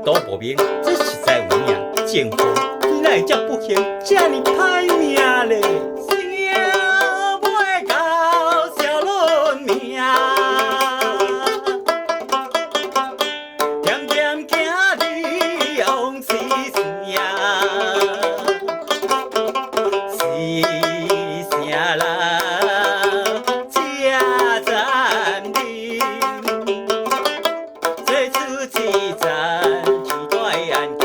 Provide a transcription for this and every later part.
都无明，这实在有命。前夫你哪会这不幸，这呢歹命咧？想袂到小论命，点点行你往死生，是啥人这残忍？做出几站奇怪案件。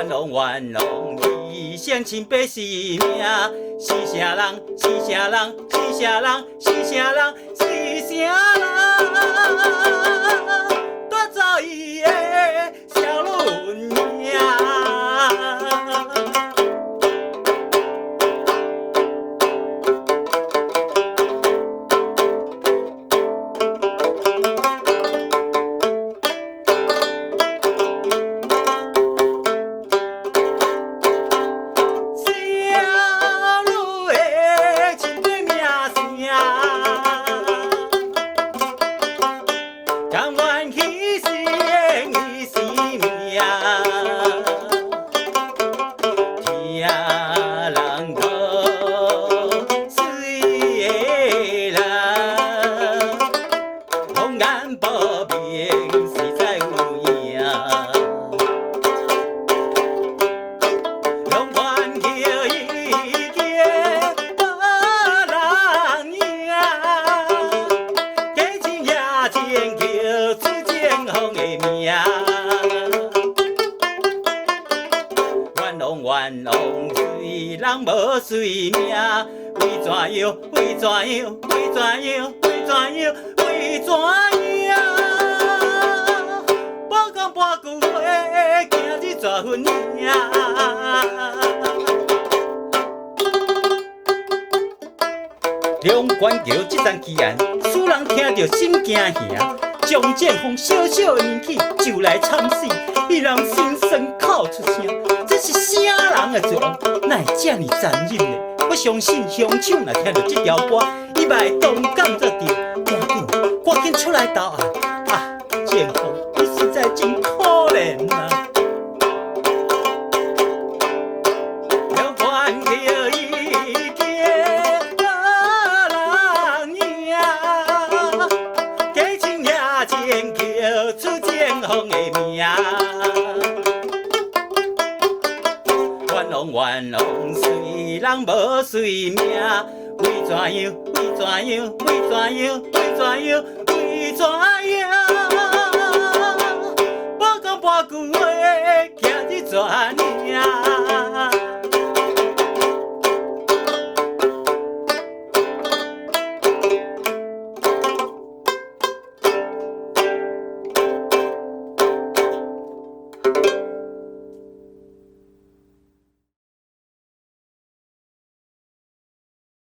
冤枉你乡亲百姓命，是啥人？是啥人？是啥人？是啥人？是啥人？夺走伊的小论命。甘愿牺牲伊生命，听人讲水的人，红颜薄命实在有影，勇敢叫伊叫无人赢，假情也情叫出前方的命。冤枉罪人无罪命，为怎样？为怎样？为怎样？为怎样？为怎样？无讲半句话，今日绝份命。两关桥这桩奇案，使人听着心惊吓。张建峰小小的年纪就来惨死，伊人心酸哭出声。这是啥人的罪恶？哪会这么残忍呢？我相信乡亲若听到这条歌，伊嘛会同感得到，赶紧出来投案。啊，建峰，你实在真可怜啊！要关叫伊叫无人赢，假情也情叫出前方的命。冤枉虽人无随命，为怎样？为怎样？为怎样？为怎样？为怎样？